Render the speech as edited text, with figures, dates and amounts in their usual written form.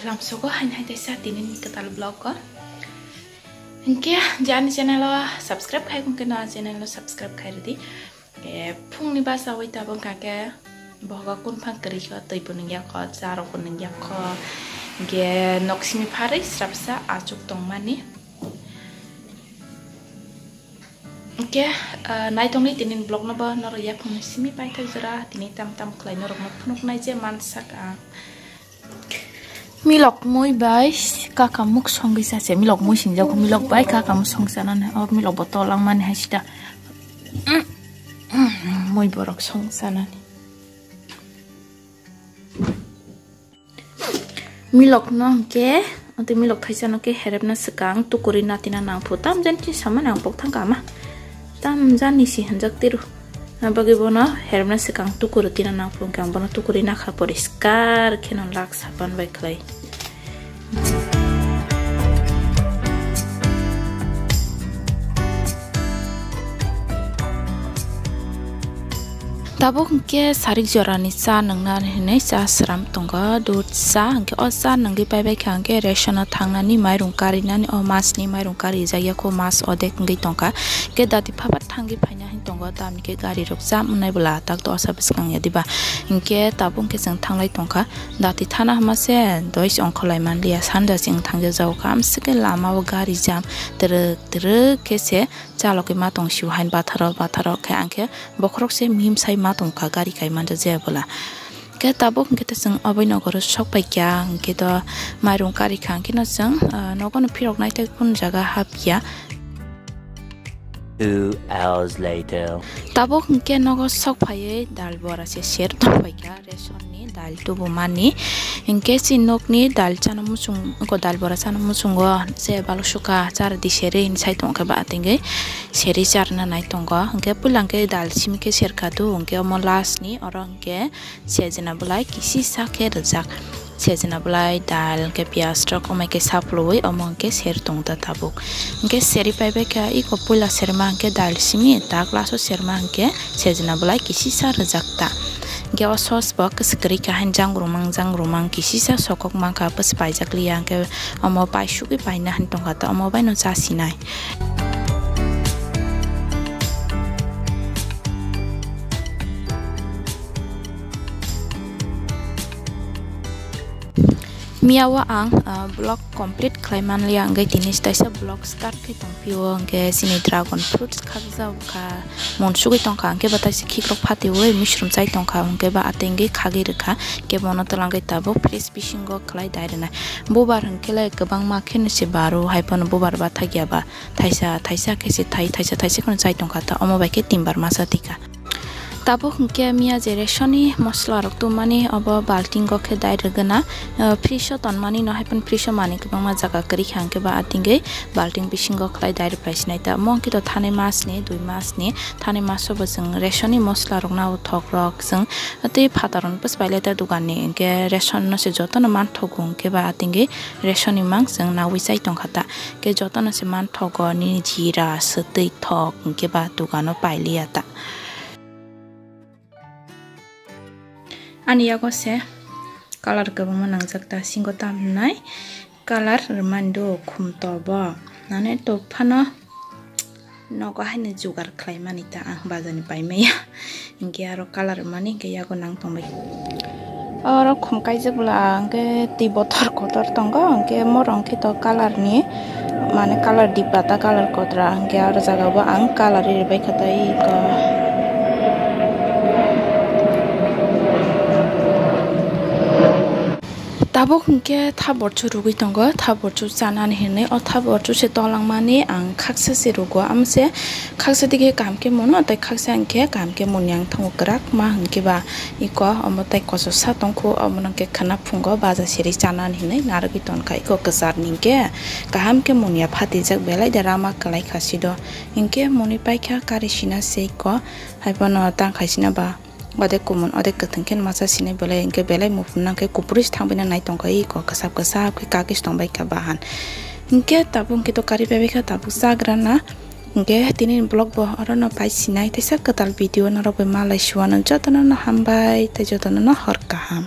Ramsuko hai desa tinin ketal blog ko. Inke jangan channel lo subscribe kai kun kena channel lo subscribe kai di. Phung ni basa wai ta bang ka ke boga kun phang kari ko toi puning ya ko jaro puning ya ko. Ge noksimi phare srapsa achuk tong mani. Inke nai tong ni tinin blog no ba nor ya phung simi pai thak jara tini tam klai nor no phunuk nai je mansak a. Milok moi bai kakak muk song bisa se milok moi sinjau ko milok bai kakak muk song sana ne or milok botol lang man hasida moi borok song sana ne milok no ke ante milok thaisa no ke herep na sekang tu kuri na tina nang phutam jan ti sama nang pok thang kama tam jan ni si hanjak tiru bagi bono herna sekang tukur tina nang pun kang bono tukuri na kha poriskar kenon lak sapan bai klai tabuk ke sarik jorani sa nangna ne sa sram tonga dut sa ke o sa nangi pai bai khang ke reshana thangna ni mairung kari na ni o mas ni mairung kari jaya ko mas odek ngi tongka ke dati phabat thangi phaina hin tonga tam ke gari rok jam unai bula tak to sa biskang ya diba inke tabung ke jang thanglai tongka dati thana hama se dois ongkholai man lia sanda jing thangja jaw kam sike lama o gari jam tere ke se chaloke ma tong shu hain batharo ke angke bokrok se mim sai ma tong ka gari kai manja je bola ke tabuk ke te jang abai nogor sok pai kya ke to mairung kari khang ke na jang nogon phirok nai te kun jaga hapya 2 hours later tabuk ke nogo sok pai dal bora se ser to pai kya reson ni dal tu bumani inke si nok ni dal chana musung ko dal bora chana musung go se balu suka char di sere in sai tong ka ba tinge seri char na nai tong go inke pulang ke dal sim ke ser ka tu inke mo las ni orang ke sejena bulai kisi sa ke rejak sejena bulai dal ke pias trok o mai ke saploi omong ke ser tong ta tabuk inke seri pai be ka i ko pula serma ke dal simi ta klaso serma ke sejena bulai kisi sa rejak ta ge o sos bok skri ka han jang rumang kisi sa sokok mang ka pas pai jak liang ke omo pai shu ki pai na han tong ka ta omo bai no cha sinai miawa ang blog complete klaiman liang gai tinis taisa blog start ke tong piwo ke sini dragon fruits khagza ka monsu ke tong ka ke batai si khikrok phati we mushroom chai tong ka ke ba atenge khagi rekha ke bono to langai tabo fresh fishing go khlai dairena bobar hangkele gobang ma khen se baro haipon bobar ba thagya ba taisa ke se taisa kon chai tong ka ta omo bai ke timbar masa tika tabuk ke mia jere shoni mosla rok tu mani abo balting go ke dai rgana frisho ton mani no haipon frisho mani ke bang ma jaga kari khang ke ba atinge balting bising go khlai dai price nai ta mong ki to thane mas ni 2 mas ni thane mas so bang reshoni mosla rok na uthok rok jeng ate phataron pas paile ta dukan ni ke reshon no se joto no man thogung ke ba atinge reshoni mang jeng na wisai tong khata ke joto no se man thogo ni jira satei thok ke ba dukano paili ata aniya ko se color ke bang jakta singo tam nai color mando khum to ba nane to phano nogo haine jugar khlai mani ta ang bazani pai meya inge aro color mani ke yago nang tongbai aro khum kai jebla ke ti botor kotor tongo ke morong ke to color ni mane color dipata color kodra ke aro jaga ba ang color ri bai khatai ko tabuk ke thaborchu rugui tongo thaborchu chanan hirne o thaborchu se tolang mani ang khaksa se rugo amse khaksa dige kamke mono tai khaksa angke kamke munyang thong krak ma hangke ba iko omotai koso satongko omon ke khana phungo baja seri chanan hirne naragi ton kai ko kasar ningke kaham ke munya phati jak belai de rama kalai khasido ingke moni paikha karisina se ko haipono tang khaisina ba odek kumun odek ketengken masa sini belai ingke belai mupunang ke kupuris thangbina nai tongkai ko kasap ke kakis tongbai ka bahan ingke tabung ke to kari bebe ka tabu sagrana Nge tini blog bo oro no pai sinai taisa ketal video na robe malai suan jotono no hambai ta jotono no hor kaham.